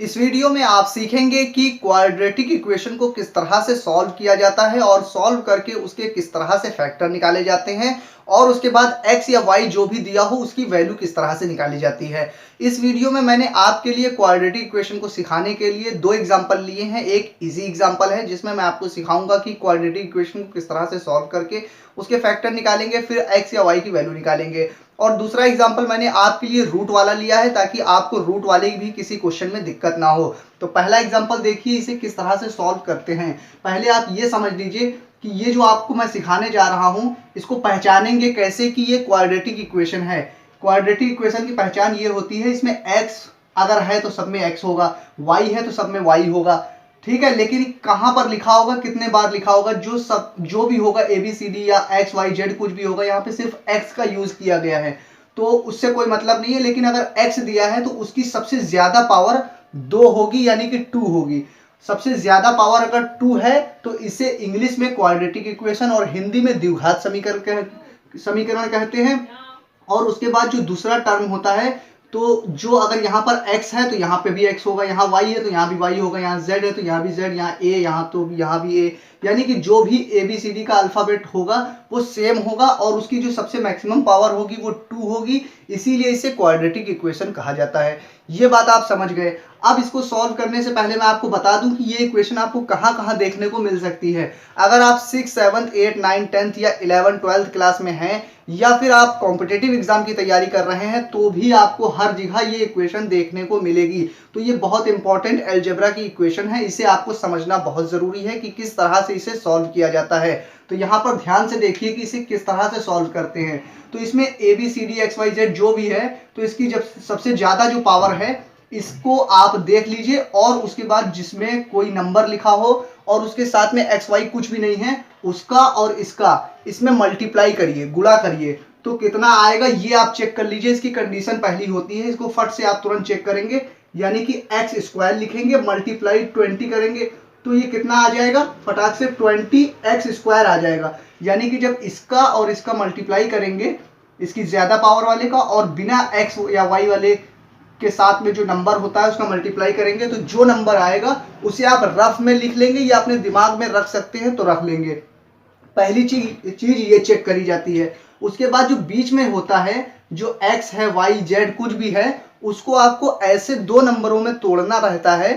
इस वीडियो में आप सीखेंगे कि क्वाड्रेटिक इक्वेशन को किस तरह से सॉल्व किया जाता है और सॉल्व करके उसके किस तरह से फैक्टर निकाले जाते हैं और उसके बाद x या y जो भी दिया हो उसकी वैल्यू किस तरह से निकाली जाती है। इस वीडियो में मैंने आपके लिए क्वाड्रेटिक इक्वेशन को सिखाने के लिए दो एग्जांपल लिए हैं। एक इजी एग्जांपल है जिसमें मैं आपको सिखाऊंगा कि क्वाड्रेटिक इक्वेशन को किस तरह से सॉल्व करके उसके फैक्टर निकालेंगे, फिर x या y की वैल्यू निकालेंगे। और दूसरा एग्जांपल मैंने आपके लिए रूट वाला लिया है ताकि आपको रूट वाले भी किसी क्वेश्चन में दिक्कत ना हो। तो पहला एग्जांपल देखिए, इसे किस तरह से सॉल्व करते हैं। पहले आप ये समझ लीजिए कि ये जो आपको मैं सिखाने जा रहा हूं इसको पहचानेंगे कैसे कि ये क्वाड्रेटिक इक्वेशन है। क्वाड्रेटिक इक्वेशन की पहचान ये होती है, इसमें x अगर है तो सब में x होगा, y है तो सब में y होगा, ठीक है। लेकिन कहां पर लिखा होगा, कितने बार लिखा होगा, जो भी होगा ABCD या x y z कुछ भी होगा, यहाँ पे सिर्फ x का यूज किया गया है तो उससे कोई मतलब नहीं है। लेकिन अगर x दिया है तो उसकी सबसे ज्यादा पावर 2 होगी, यानी कि 2 होगी। सबसे ज्यादा पावर अगर 2 है तो इसे इंग्लिश में क्वाड्रेटिक इक्वेशन और हिंदी में द्विघात समीकरण कहते हैं। और उसके बाद जो दूसरा टर्म होता है, तो जो अगर यहाँ पर x है तो यहाँ पे भी x होगा, यहाँ y है तो यहाँ भी y होगा, यहाँ z है तो यहाँ भी z, यहाँ a यहाँ तो यहाँ भी a, यानी कि जो भी ABCD का अल्फाबेट होगा वो सेम होगा और उसकी जो सबसे मैक्सिमम पावर होगी वो 2 होगी। इसीलिए इसे क्वाड्रेटिक इक्वेशन कहा जाता है। ये बात आप समझ गए। अब इसको सॉल्व करने से पहले मैं आपको बता दूं कि ये इक्वेशन आपको कहां कहां देखने को मिल सकती है। अगर आप 6, 7, 8, 9, 10th या 11, 12th क्लास में हैं या फिर आप कॉम्पिटिटिव एग्जाम की तैयारी कर रहे हैं तो भी आपको हर जगह ये इक्वेशन देखने को मिलेगी। तो ये बहुत इंपॉर्टेंट अलजेब्रा की इक्वेशन है, इसे आपको समझना बहुत जरूरी है कि किस तरह से इसे सॉल्व किया जाता है। तो यहाँ पर ध्यान से देखिए कि इसे किस तरह से सॉल्व करते हैं। तो इसमें ABCD XYZ जो भी है तो इसकी जब सबसे ज्यादा जो पावर है इसको आप देख लीजिए और उसके बाद जिसमें कोई नंबर लिखा हो और उसके साथ में XY कुछ भी नहीं है उसका और इसका इसमें मल्टीप्लाई करिए, गुणा करिए तो कितना आएगा ये आप चेक कर लीजिए। इसकी कंडीशन पहली होती है, इसको फट से आप तुरंत चेक करेंगे, यानी कि x स्क्वायर लिखेंगे मल्टीप्लाई 20 करेंगे तो ये कितना आ जाएगा, फटाक से 20x स्क्वायर आ जाएगा। यानी कि जब इसका और इसका मल्टीप्लाई करेंगे, इसकी ज्यादा पावर वाले का और बिना x या y वाले के साथ में जो नंबर होता है उसका मल्टीप्लाई करेंगे तो जो नंबर आएगा उसे आप रफ में लिख लेंगे या अपने दिमाग में रख सकते हैं तो रख लेंगे। पहली चीज ये चेक करी जाती है। उसके बाद जो बीच में होता है, जो x है y z कुछ भी है, उसको आपको ऐसे दो नंबरों में तोड़ना रहता है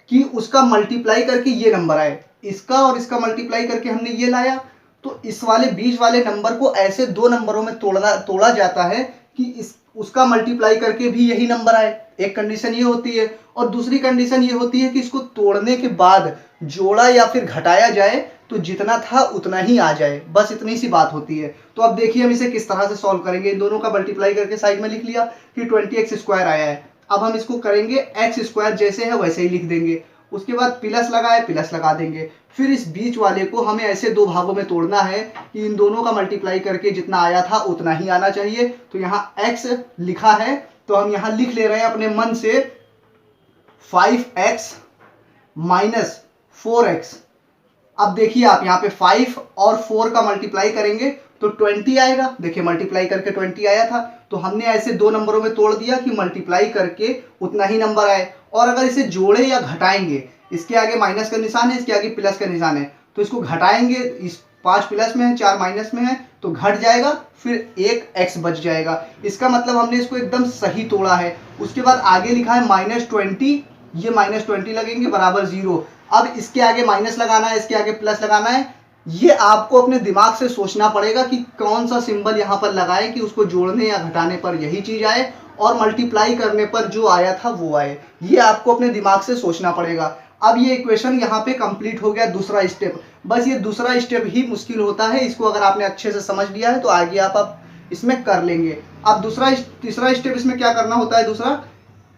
कि उसका मल्टीप्लाई करके ये नंबर आए। इसका और इसका मल्टीप्लाई करके हमने ये लाया तो इस वाले बीच वाले नंबर को ऐसे दो नंबरों में तोड़ा जाता है कि उसका मल्टीप्लाई करके भी यही नंबर आए। एक कंडीशन ये होती है और दूसरी कंडीशन ये होती है कि इसको तोड़ने के बाद जोड़ा या फिर घटाया जाए तो जितना था उतना ही आ जाए, बस इतनी सी बात होती है। तो अब देखिए हम इसे किस तरह से सॉल्व करेंगे। इन दोनों का मल्टीप्लाई करके साइड में लिख लिया कि 20x स्क्वायर आया है। अब हम इसको करेंगे x स्क्वायर जैसे है वैसे ही लिख देंगे, उसके बाद प्लस लगाए प्लस लगा देंगे। फिर इस बीच वाले को हमें ऐसे दो भागों में तोड़ना है कि इन दोनों का मल्टीप्लाई करके जितना आया था उतना ही आना चाहिए। तो यहाँ x लिखा है तो हम यहाँ लिख ले रहे हैं अपने मन से 5x माइनस 4x। अब देखिए आप यहाँ पे 5 और 4 का मल्टीप्लाई करेंगे तो 20 आएगा। देखिए मल्टीप्लाई करके 20 आया था तो हमने ऐसे दो नंबरों में तोड़ दिया कि मल्टीप्लाई करके उतना ही नंबर आए। और अगर इसे जोड़े या घटाएंगे, इसके आगे माइनस का निशान है, इसके आगे प्लस का निशान है, तो इसको घटाएंगे, इस 5 प्लस में है 4 माइनस में है तो घट जाएगा, फिर एक x बच जाएगा। इसका मतलब हमने इसको एकदम सही तोड़ा है। उसके बाद आगे लिखा है -20, ये -20 लगेंगे बराबर 0। अब इसके आगे माइनस लगाना है, इसके आगे प्लस लगाना है। ये आपको अपने दिमाग से सोचना पड़ेगा कि कौन सा सिंबल यहाँ पर लगाए कि उसको जोड़ने या घटाने पर यही चीज आए और मल्टीप्लाई करने पर जो आया था वो आए। ये आपको अपने दिमाग से सोचना पड़ेगा। अब ये इक्वेशन यहाँ पे कंप्लीट हो गया, दूसरा स्टेप। बस ये दूसरा स्टेप ही मुश्किल होता है, इसको अगर आपने अच्छे से समझ लिया है तो आगे आप इसमें कर लेंगे। अब तीसरा स्टेप इसमें क्या करना होता है, दूसरा,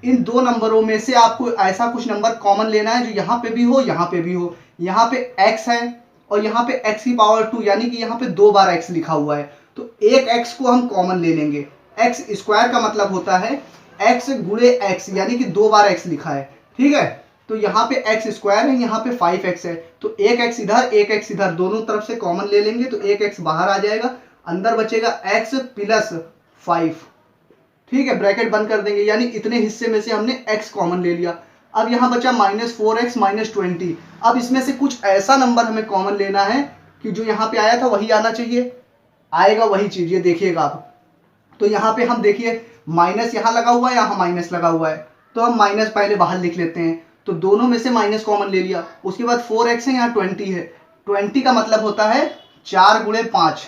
इन दो नंबरों में से आपको ऐसा कुछ नंबर कॉमन लेना है जो यहाँ पे भी हो यहाँ पे भी हो। यहाँ पे x है और यहाँ पे x की पावर 2, यानी कि यहाँ पे 2 बार x लिखा हुआ है तो एक x को हम कॉमन ले लेंगे। x स्क्वायर का मतलब होता है x गुणे x, यानी कि 2 बार x लिखा है, ठीक है। तो यहाँ पे x स्क्वायर है, यहाँ पे 5x है तो एक x इधर एक x इधर, दोनों तरफ से कॉमन ले लेंगे तो एक x बाहर आ जाएगा, अंदर बचेगा x प्लस 5, ठीक है। ब्रैकेट बंद कर देंगे, यानी इतने हिस्से में से हमने x कॉमन ले लिया। अब यहाँ बचा -4x -20। अब इसमें से कुछ ऐसा नंबर हमें कॉमन लेना है कि जो यहाँ पे आया था वही आना चाहिए, आएगा वही चीज, ये देखिएगा आप। तो यहाँ पे हम देखिए माइनस यहाँ लगा हुआ है, यहाँ माइनस लगा हुआ है, तो हम माइनस पहले बाहर लिख लेते हैं। तो दोनों में से माइनस कॉमन ले लिया। उसके बाद 4x है, यहाँ 20 है। 20 का मतलब होता है 4 गुणे 5,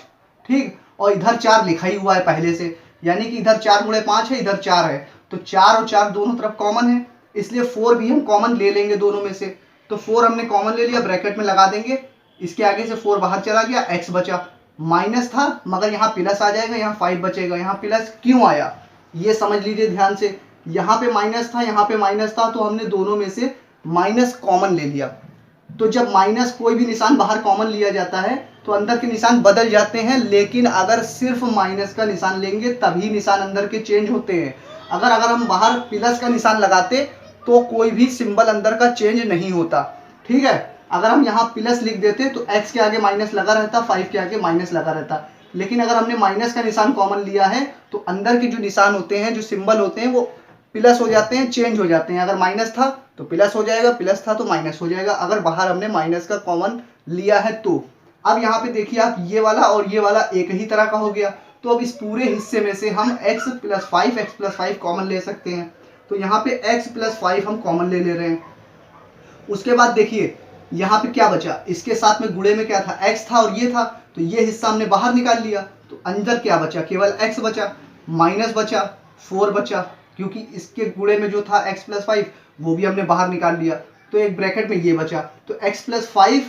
ठीक। और इधर 4 लिखा ही हुआ है पहले से, यानी कि इधर 4 गुणे 5 है, इधर 4 है। तो 4 और 4 दोनों तरफ कॉमन है, इसलिए 4 भी हम कॉमन ले लेंगे दोनों में से। तो 4 हमने कॉमन ले लिया, ब्रैकेट में लगा देंगे। इसके आगे से 4 बाहर चला गया, x बचा। माइनस था मगर यहाँ प्लस आ जाएगा, यहाँ 5 बचेगा। यहाँ प्लस क्यों आया ये समझ लीजिए ध्यान से। यहाँ पे माइनस था, यहाँ पे माइनस था, तो हमने दोनों में से माइनस कॉमन ले लिया। तो जब माइनस कोई भी निशान बाहर कॉमन लिया जाता है तो अंदर के निशान बदल जाते हैं, लेकिन अगर सिर्फ माइनस का निशान लेंगे तभी निशान अंदर के चेंज होते हैं। अगर हम बाहर प्लस का निशान लगाते तो कोई भी सिंबल अंदर का चेंज नहीं होता, ठीक है। अगर हम यहाँ प्लस लिख देते तो x के आगे माइनस लगा रहता, 5 के आगे माइनस लगा रहता। लेकिन अगर हमने माइनस का निशान कॉमन लिया है तो अंदर के जो निशान होते हैं, जो सिंबल होते हैं, वो प्लस हो जाते हैं, चेंज हो जाते हैं। अगर माइनस था तो प्लस हो जाएगा, प्लस था तो माइनस हो जाएगा, अगर बाहर हमने माइनस का कॉमन लिया है तो। अब यहाँ पे देखिए आप, ये वाला और ये वाला एक ही तरह का हो गया। तो अब इस पूरे हिस्से में से हम x + 5 कॉमन ले सकते हैं। तो यहाँ पे x + 5 हम कॉमन ले रहे हैं। उसके बाद देखिए यहाँ पे क्या बचा, इसके साथ में गुणे में क्या था, x था और ये था, तो ये हिस्सा हमने बाहर निकाल लिया। तो अंदर क्या बचा, केवल x बचा, माइनस बचा, 4 बचा, क्योंकि इसके गुणे में जो था x + 5 वो भी हमने बाहर निकाल लिया। तो एक ब्रैकेट में ये बचा, तो x + 5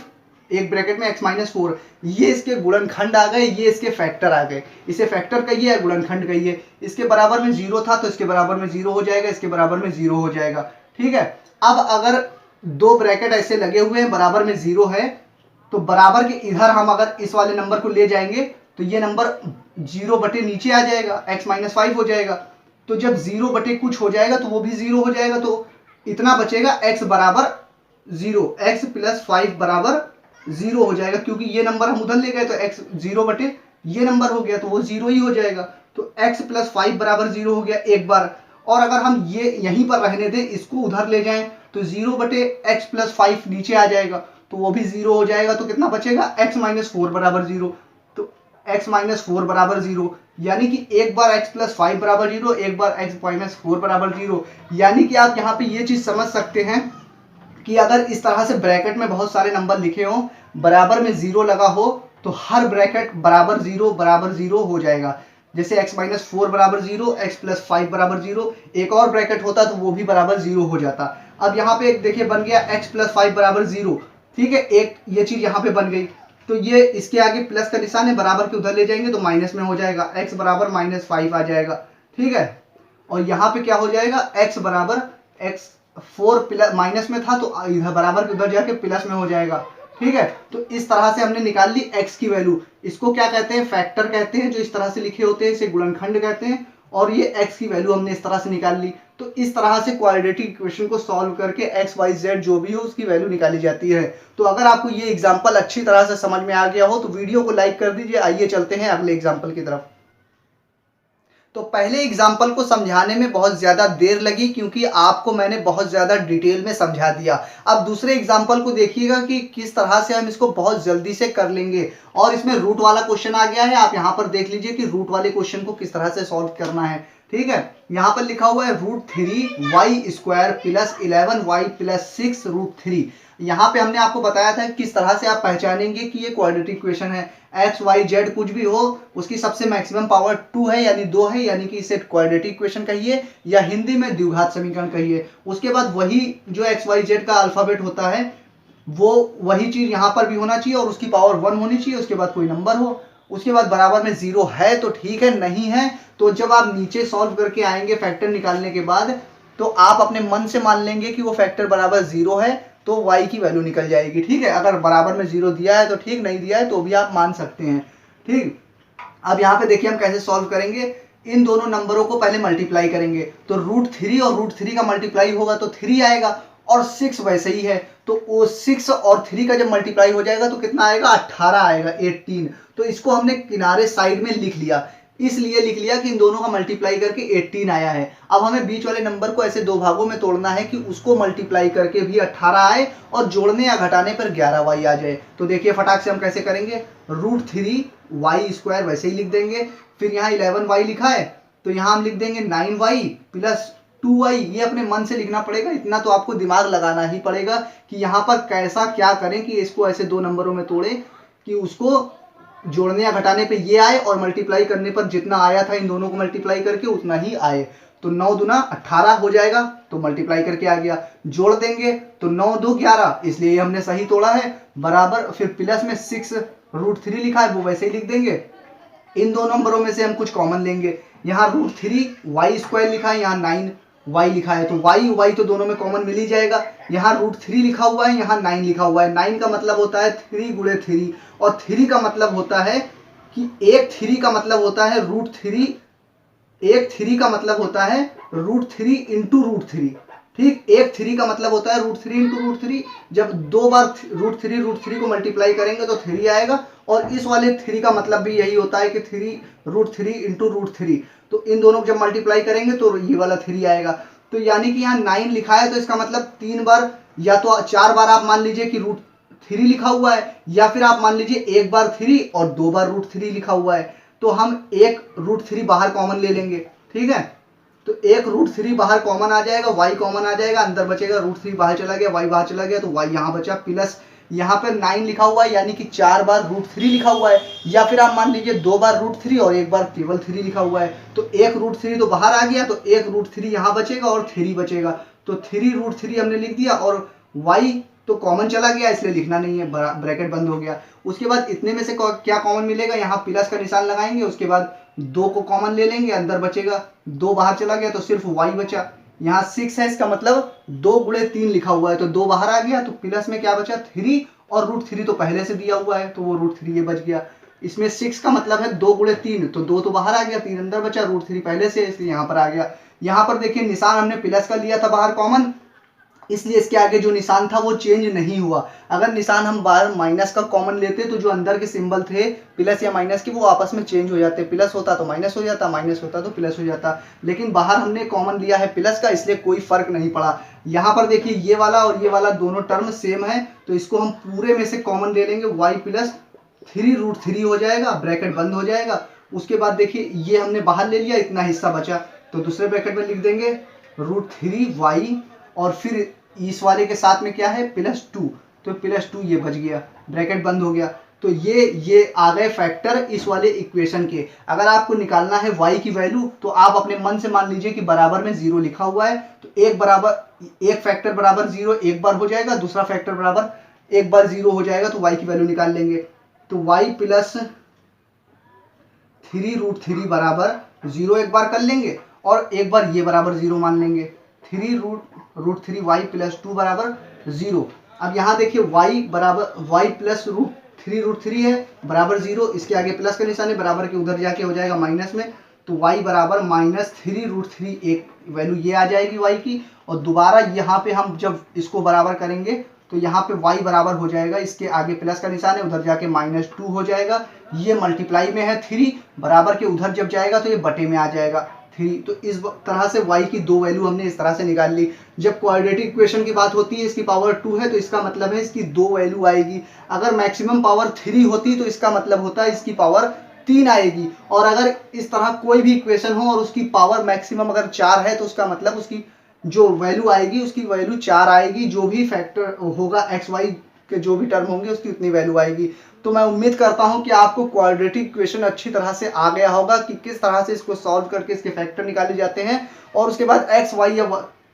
एक ब्रैकेट में x - 4, ये इसके गुणनखंड आ गए, ये इसके फैक्टर आ गए। इसे फैक्टर कहिए या गुणनखंड कहिए। इसके बराबर में 0 था तो इसके बराबर में 0 हो जाएगा, इसके बराबर में 0 हो जाएगा, ठीक है। अब अगर दो ब्रैकेट ऐसे लगे हुए हैं, बराबर में 0 है, तो बराबर के इधर हम अगर इस वाले नंबर को ले जाएंगे तो ये नंबर 0 बटे नीचे आ जाएगा, x - 5 हो जाएगा। तो जब 0 बटे कुछ हो जाएगा तो वो भी 0 हो जाएगा, तो इतना बचेगा x बराबर 0, x + 5 बराबर 0 हो जाएगा, क्योंकि ये नंबर हम उधर ले गए तो x 0 बटे ये नंबर हो गया, तो वो 0 ही हो जाएगा। तो x + 5 बराबर 0 हो गया एक बार। और अगर हम ये यहीं पर रहने दें, इसको उधर ले जाएं तो 0 बटे x + 5 नीचे आ जाएगा, तो वो भी 0 हो जाएगा। तो कितना बचेगा, x - 4 बराबर 0। तो x - 4 बराबर 0, यानी कि एक बार x + 5 बराबर 0, एक बार x - 4 बराबर 0। यानी कि आप यहाँ पे ये चीज समझ सकते हैं कि अगर इस तरह से ब्रैकेट में बहुत सारे नंबर लिखे हों, बराबर में 0 लगा हो, तो हर ब्रैकेट बराबर 0 हो जाएगा। जैसे x - 4 बराबर 0, x + 5 बराबर 0, एक और ब्रैकेट होता तो वो भी बराबर 0 हो जाता। अब यहाँ पे एक देखिए बन गया x + 5 बराबर 0, ठीक है। एक ये चीज यहाँ पे बन गई, तो ये इसके आगे प्लस का निशान है, बराबर के उधर ले जाएंगे तो माइनस में हो जाएगा, x बराबर -5 आ जाएगा, ठीक है। और यहाँ पे क्या हो जाएगा, x बराबर x 4 माइनस में था तो इधर बराबर के उधर जाके प्लस में हो जाएगा, ठीक है। तो इस तरह से हमने निकाल ली x की वैल्यू। इसको क्या कहते हैं, फैक्टर कहते हैं, जो इस तरह से लिखे होते हैं इसे गुणनखंड कहते हैं। और ये x की वैल्यू हमने इस तरह से निकाल ली। तो इस तरह से क्वाड्रेटिक इक्वेशन को सॉल्व करके x y z जो भी हो उसकी वैल्यू निकाली जाती है। तो अगर आपको ये एग्जांपल अच्छी तरह से समझ में आ गया हो तो वीडियो को लाइक कर दीजिए। आइए चलते हैं अगले एग्जांपल की तरफ। तो पहले एग्जाम्पल को समझाने में बहुत ज़्यादा देर लगी, क्योंकि आपको मैंने बहुत ज़्यादा डिटेल में समझा दिया। अब दूसरे एग्जाम्पल को देखिएगा कि किस तरह से हम इसको बहुत जल्दी से कर लेंगे। और इसमें रूट वाला क्वेश्चन आ गया है, आप यहाँ पर देख लीजिए कि रूट वाले क्वेश्चन को किस तरह से सॉल्व करना है, ठीक है। यहाँ पर लिखा हुआ है √3y² + 11y + 6 √3। यहाँ पे हमने आपको बताया था किस तरह से आप पहचानेंगे कि ये क्वाड्रेटिक इक्वेशन है। x y z कुछ भी हो, उसकी सबसे मैक्सिमम पावर 2 है यानी 2 है, यानी कि इसे क्वाड्रेटिक इक्वेशन कहिए या हिंदी में द्विघात समीकरण कहिए। उसके बाद वही जो x y z का अल्फाबेट होता है वो वही चीज यहाँ पर भी होना चाहिए और उसकी पावर 1 होनी चाहिए। उसके बाद कोई नंबर हो, उसके बाद बराबर में 0 है तो ठीक है, नहीं है तो जब आप नीचे सॉल्व करके आएंगे फैक्टर निकालने के बाद, तो आप अपने मन से मान लेंगे कि वो फैक्टर बराबर 0 है, तो y की वैल्यू निकल जाएगी, ठीक है। अगर बराबर में 0 दिया है तो ठीक, नहीं दिया है तो भी आप मान सकते हैं, ठीक। अब यहाँ पे देखिए हम कैसे सॉल्व करेंगे। इन दोनों नंबरों को पहले मल्टीप्लाई करेंगे, तो √3 और √3 का मल्टीप्लाई होगा तो 3 आएगा, और 6 वैसे ही है, तो वो 6 और 3 का जब मल्टीप्लाई हो जाएगा तो कितना आएगा, 18 आएगा, 18। तो इसको हमने किनारे साइड में लिख लिया। इसलिए लिख लिया कि इन दोनों का मल्टीप्लाई करके 18 आया है। अब हमें बीच वाले नंबर को ऐसे दो भागों में तोड़ना है कि उसको मल्टीप्लाई करके भी 18 आए और जोड़ने या घटाने पर 11y आ जाए। तो देखिए फटाक से हम कैसे करेंगे, √3y² वैसे ही लिख देंगे। फिर यहाँ 11y लिखा है तो यहाँ हम लिख देंगे 9y प्लस 2y। ये अपने मन से लिखना पड़ेगा, इतना तो आपको दिमाग लगाना ही पड़ेगा कि यहाँ पर कैसा क्या करें कि इसको ऐसे दो नंबरों में तोड़े कि उसको जोड़ने या घटाने पे ये आए और मल्टीप्लाई करने पर जितना आया था इन दोनों को मल्टीप्लाई करके उतना ही आए। तो 9 दूना 18 हो जाएगा, तो मल्टीप्लाई करके आ गया। जोड़ देंगे तो 9 2 11, इसलिए हमने सही तोड़ा है, बराबर। फिर प्लस में 6√3 लिखा है वो वैसे ही लिख देंगे। इन दो नंबरों में से हम कुछ कॉमन लेंगे, यहाँ √3y² लिखा है, यहाँ 9y लिखा है, तो y तो दोनों में कॉमन मिल ही जाएगा। यहाँ √3 लिखा हुआ है, यहाँ 9 लिखा हुआ है। 9 का मतलब होता है 3 गुणे 3, और 3 का मतलब होता है कि एक 3 का मतलब होता है √3, एक 3 का मतलब होता है √3 इंटू √3। ठीक, एक 3 का मतलब होता है √3 इंटू √3। जब दो बार √3 को मल्टीप्लाई करेंगे तो 3 आएगा, और इस वाले 3 का मतलब भी यही होता है कि √3 इंटू √3। तो इन दोनों को जब मल्टीप्लाई करेंगे तो ये वाला 3 आएगा। तो यानी कि यहाँ 9 लिखा है, तो इसका मतलब 3 बार या तो 4 बार आप मान लीजिए कि √3 लिखा हुआ है, या फिर आप मान लीजिए एक बार 3 और 2 बार √3 लिखा हुआ है। तो हम एक √3 बाहर कॉमन ले लेंगे। ठीक है, तो एक √3 बाहर कॉमन आ जाएगा, y कॉमन आ जाएगा, अंदर बचेगा √3 बाहर चला गया, y बाहर चला गया, तो y यहाँ बचा। प्लस यहाँ पर 9 लिखा हुआ है, यानी कि 4 बार √3 लिखा हुआ है, या फिर आप मान लीजिए 2 बार √3 और एक बार केवल 3 लिखा हुआ है। तो एक √3 तो बाहर आ गया, तो एक √3 यहाँ बचेगा और 3 बचेगा। तो 3√3 हमने लिख दिया, और y तो कॉमन चला गया इसलिए लिखना नहीं है, ब्रैकेट बंद हो गया। उसके बाद इतने में से क्या कॉमन मिलेगा, यहाँ प्लस का निशान लगाएंगे, उसके बाद 2 को कॉमन ले लेंगे, अंदर बचेगा, 2 बाहर चला गया तो सिर्फ y बचा। यहाँ 6 है, इसका मतलब 2 गुणे 3 लिखा हुआ है, तो 2 बाहर आ गया, तो प्लस में क्या बचा 3, और √3 तो पहले से दिया हुआ है तो वो √3 ये बच गया। इसमें 6 का मतलब है 2 गुणे 3, तो 2 तो बाहर आ गया, 3 अंदर बचा, √3 पहले से इसलिए यहाँ पर आ गया। यहाँ पर देखिए निशान हमने प्लस का लिया था बाहर कॉमन, इसलिए इसके आगे जो निशान था वो चेंज नहीं हुआ। अगर निशान हम बाहर माइनस का कॉमन लेते तो जो अंदर के सिंबल थे प्लस या माइनस के वो आपस में चेंज हो जाते, प्लस होता तो माइनस हो जाता, माइनस होता तो प्लस हो जाता। लेकिन बाहर हमने कॉमन लिया है प्लस का, इसलिए कोई फर्क नहीं पड़ा। यहाँ पर देखिए ये वाला और ये वाला दोनों टर्म सेम है, तो इसको हम पूरे में से कॉमन ले लेंगे, y प्लस 3√3 हो जाएगा, ब्रैकेट बंद हो जाएगा। उसके बाद देखिए ये हमने बाहर ले लिया, इतना हिस्सा बचा, तो दूसरे ब्रैकेट में लिख देंगे √3y, और फिर इस वाले के साथ में क्या है +2, तो +2 ये बच गया, ब्रैकेट बंद हो गया। तो ये आ गए फैक्टर इस वाले इक्वेशन के। अगर आपको निकालना है y की वैल्यू तो आप अपने मन से मान लीजिए कि बराबर में 0 लिखा हुआ है, तो एक फैक्टर बराबर 0 एक बार हो जाएगा, दूसरा फैक्टर बराबर एक बार 0 हो जाएगा, तो y की वैल्यू निकाल लेंगे। तो y प्लस 3√3 बराबर 0 एक बार कर लेंगे, और एक बार ये बराबर 0 मान लेंगे, 3√3y प्लस 2 बराबर 0। अब यहाँ देखिए y प्लस 3√3 है बराबर 0, इसके आगे प्लस का निशान है, बराबर के उधर जाके हो जाएगा माइनस में, तो y बराबर -3√3 एक वैल्यू ये आ जाएगी y की। और दोबारा यहाँ पे हम जब इसको बराबर करेंगे तो यहाँ पे y बराबर हो जाएगा, इसके आगे प्लस का निशान है, उधर जाके -2 हो जाएगा। ये मल्टीप्लाई में है 3, बराबर के उधर जब जाएगा तो ये बटे में आ जाएगा 3। तो इस तरह से y की दो वैल्यू हमने इस तरह से निकाल ली। जब क्वाड्रेटिक इक्वेशन की बात होती है, इसकी पावर 2 है तो इसका मतलब है इसकी दो वैल्यू आएगी। अगर मैक्सिमम पावर 3 होती तो इसका मतलब होता है इसकी पावर 3 आएगी। और अगर इस तरह कोई भी इक्वेशन हो और उसकी पावर मैक्सिमम अगर 4 है तो उसका मतलब उसकी जो वैल्यू आएगी उसकी वैल्यू 4 आएगी। जो भी फैक्टर होगा एक्स वाई के जो भी टर्म होंगे उसकी उतनी वैल्यू आएगी। तो मैं उम्मीद करता हूं कि आपको क्वाड्रेटिक इक्वेशन अच्छी तरह से आ गया होगा कि किस तरह से इसको सॉल्व करके इसके फैक्टर निकाले जाते हैं और उसके बाद एक्स वाई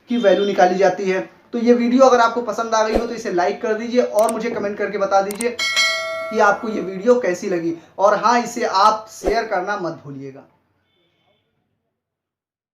की वैल्यू निकाली जाती है। तो ये वीडियो अगर आपको पसंद आ गई हो तो इसे लाइक कर दीजिए और मुझे कमेंट करके बता दीजिए कि आपको ये वीडियो कैसी लगी, और हाँ, इसे आप शेयर करना मत भूलिएगा।